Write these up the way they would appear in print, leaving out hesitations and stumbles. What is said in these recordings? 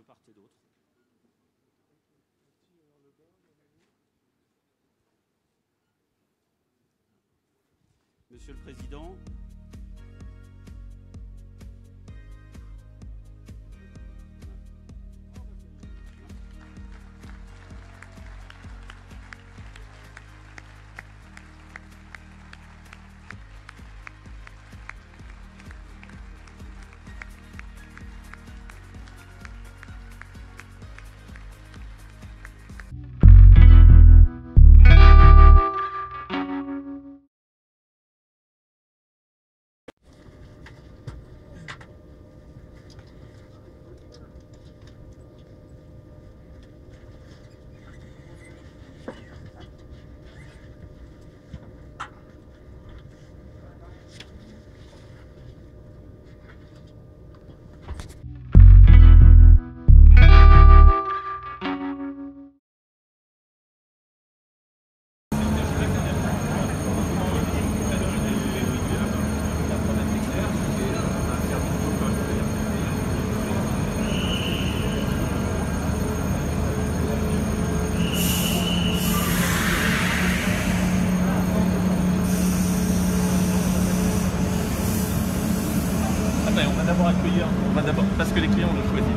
de part et d'autre. Monsieur le Président, On va d'abord accueillir, parce que les clients l'ont choisi.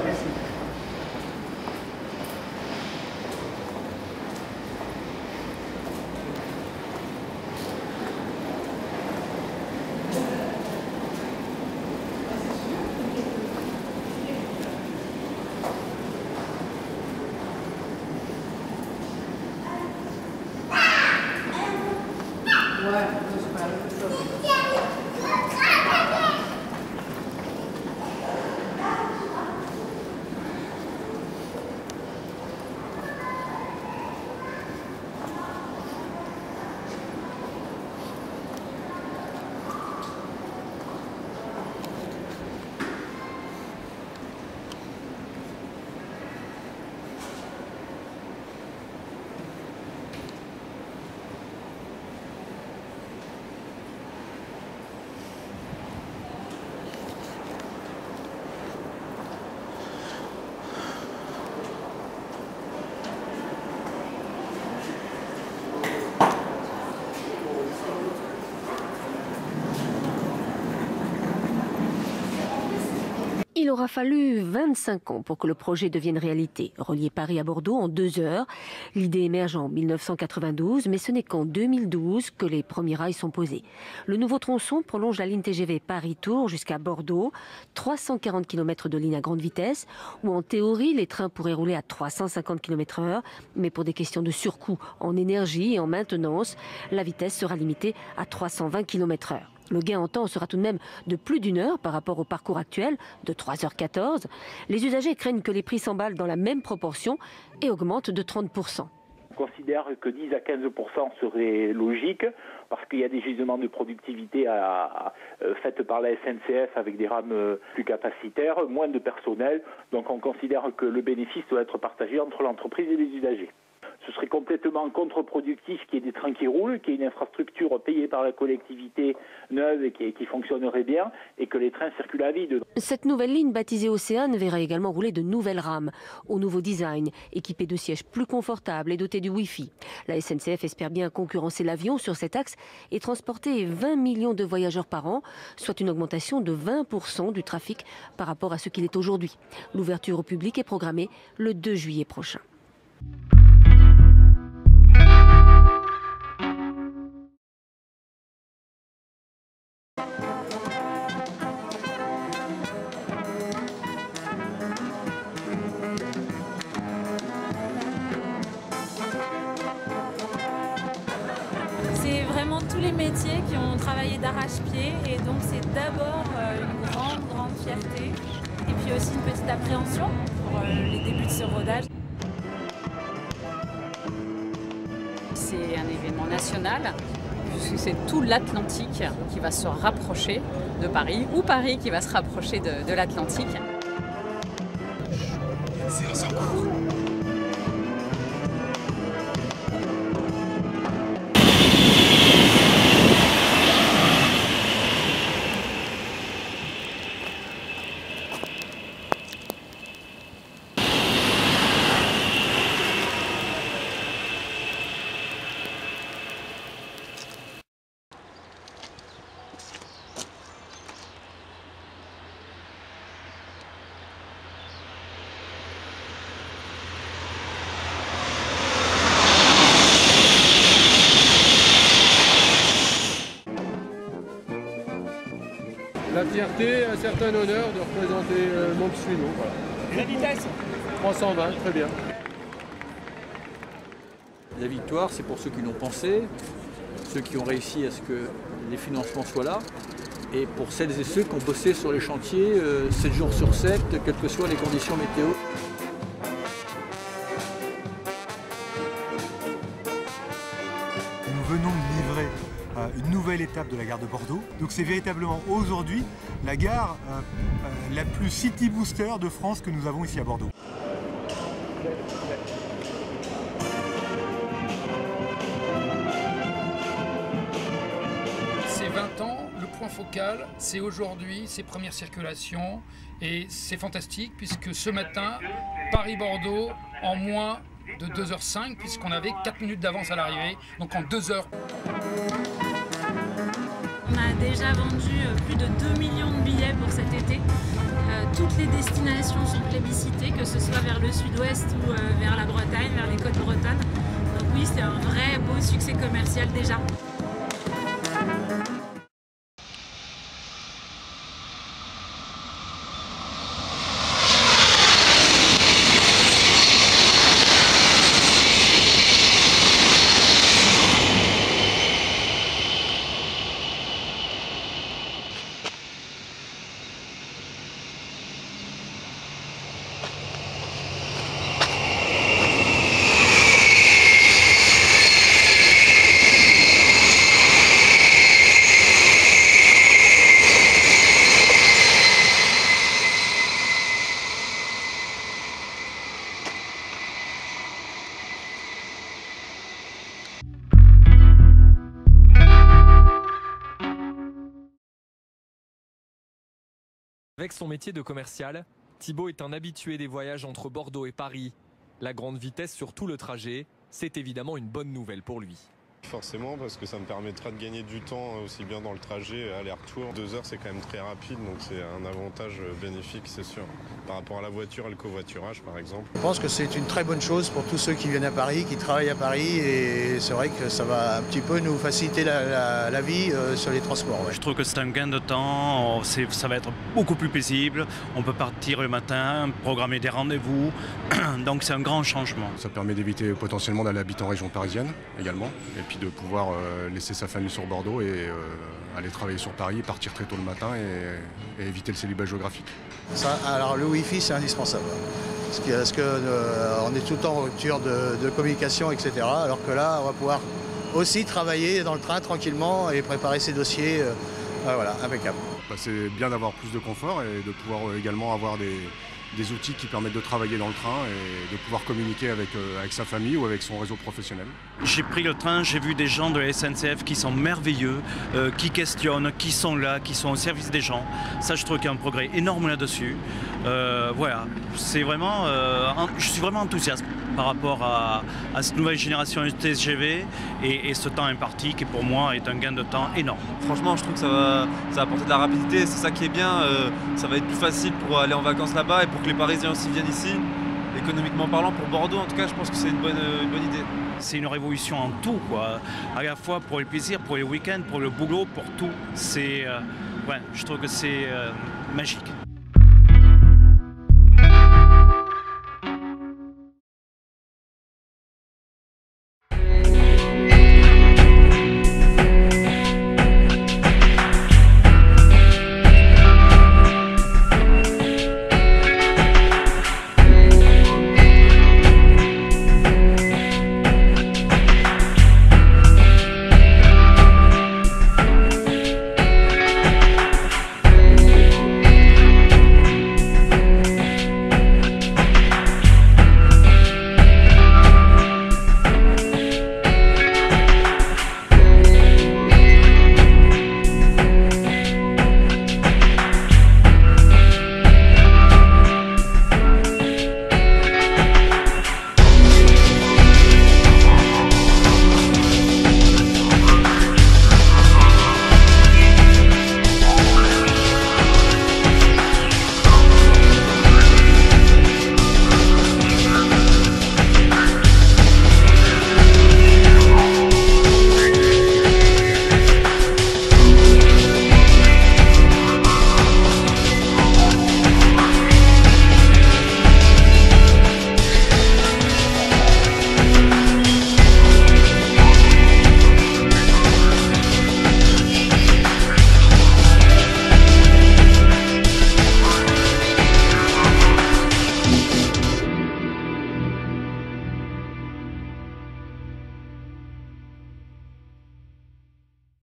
Merci. Ouais, c'est pas la même chose. Il aura fallu 25 ans pour que le projet devienne réalité. Relier Paris à Bordeaux en 2 heures. L'idée émerge en 1992, mais ce n'est qu'en 2012 que les premiers rails sont posés. Le nouveau tronçon prolonge la ligne TGV Paris-Tours jusqu'à Bordeaux. 340 km de ligne à grande vitesse, où en théorie, les trains pourraient rouler à 350 km/h. Mais pour des questions de surcoût en énergie et en maintenance, la vitesse sera limitée à 320 km/h. Le gain en temps sera tout de même de plus d'1 heure par rapport au parcours actuel de 3h14. Les usagers craignent que les prix s'emballent dans la même proportion et augmentent de 30%. On considère que 10 à 15% serait logique parce qu'il y a des gisements de productivité faites par la SNCF avec des rames plus capacitaires, moins de personnel. Donc on considère que le bénéfice doit être partagé entre l'entreprise et les usagers. Ce serait complètement contre-productif qu'il y ait des trains qui roulent, qu'il y ait une infrastructure payée par la collectivité neuve et qui fonctionnerait bien et que les trains circulent à vide. Cette nouvelle ligne baptisée Océane verra également rouler de nouvelles rames au nouveau design, équipées de sièges plus confortables et dotées du Wi-Fi. La SNCF espère bien concurrencer l'avion sur cet axe et transporter 20 millions de voyageurs par an, soit une augmentation de 20% du trafic par rapport à ce qu'il est aujourd'hui. L'ouverture au public est programmée le 2 juillet prochain. C'est vraiment tous les métiers qui ont travaillé d'arrache-pied et donc c'est d'abord une grande fierté et puis aussi une petite appréhension pour les débuts de ce rodage. C'est un événement national puisque c'est tout l'Atlantique qui va se rapprocher de Paris ou Paris qui va se rapprocher de l'Atlantique. Séance en cours. La fierté, un certain honneur de représenter Mont-Suino. Voilà. Et la vitesse 320, très bien. La victoire, c'est pour ceux qui l'ont pensé, ceux qui ont réussi à ce que les financements soient là, et pour celles et ceux qui ont bossé sur les chantiers 7 jours sur 7, quelles que soient les conditions météo. Nous venons de livrer une nouvelle étape de la gare de Bordeaux. Donc c'est véritablement aujourd'hui la gare la plus city booster de France que nous avons ici à Bordeaux. C'est 20 ans, le point focal, c'est aujourd'hui, ces premières circulations, et c'est fantastique puisque ce matin, Paris-Bordeaux en moins de 2h05 puisqu'on avait 4 minutes d'avance à l'arrivée, donc en 2 heures. On a déjà vendu plus de 2 millions de billets pour cet été. Toutes les destinations sont plébiscitées, que ce soit vers le sud-ouest ou vers la Bretagne, vers les côtes bretonnes. Donc oui, c'est un vrai beau succès commercial déjà. Avec son métier de commercial, Thibaut est un habitué des voyages entre Bordeaux et Paris. La grande vitesse sur tout le trajet, c'est évidemment une bonne nouvelle pour lui. Forcément, parce que ça me permettra de gagner du temps aussi bien dans le trajet, aller-retour. 2 heures, c'est quand même très rapide, donc c'est un avantage bénéfique, c'est sûr. Par rapport à la voiture et le covoiturage, par exemple. Je pense que c'est une très bonne chose pour tous ceux qui viennent à Paris, qui travaillent à Paris, et c'est vrai que ça va un petit peu nous faciliter la vie sur les transports. Ouais. Je trouve que c'est un gain de temps, ça va être beaucoup plus paisible. On peut partir le matin, programmer des rendez-vous, donc c'est un grand changement. Ça permet d'éviter potentiellement d'aller habiter en région parisienne également, et puis de pouvoir laisser sa famille sur Bordeaux et aller travailler sur Paris, partir très tôt le matin et éviter le célibat géographique. Ça, alors le Wi-Fi c'est indispensable, parce qu'on est tout le temps en rupture de communication, etc. Alors que là on va pouvoir aussi travailler dans le train tranquillement et préparer ses dossiers, voilà, impeccable. C'est bien d'avoir plus de confort et de pouvoir également avoir des outils qui permettent de travailler dans le train et de pouvoir communiquer avec sa famille ou avec son réseau professionnel. J'ai pris le train, j'ai vu des gens de la SNCF qui sont merveilleux, qui questionnent, qui sont là, qui sont au service des gens. Ça, je trouve qu'il y a un progrès énorme là-dessus. Voilà, c'est vraiment, je suis vraiment enthousiaste par rapport à cette nouvelle génération de TGV et ce temps imparti qui pour moi est un gain de temps énorme. Franchement, je trouve que ça va apporter de la rapidité, c'est ça qui est bien. Ça va être plus facile pour aller en vacances là-bas et pour que les Parisiens aussi viennent ici. Économiquement parlant, pour Bordeaux, en tout cas, je pense que c'est une bonne idée. C'est une révolution en tout, quoi. À la fois pour le plaisir, pour les week-ends, pour le boulot, pour tout. Ouais, je trouve que c'est magique.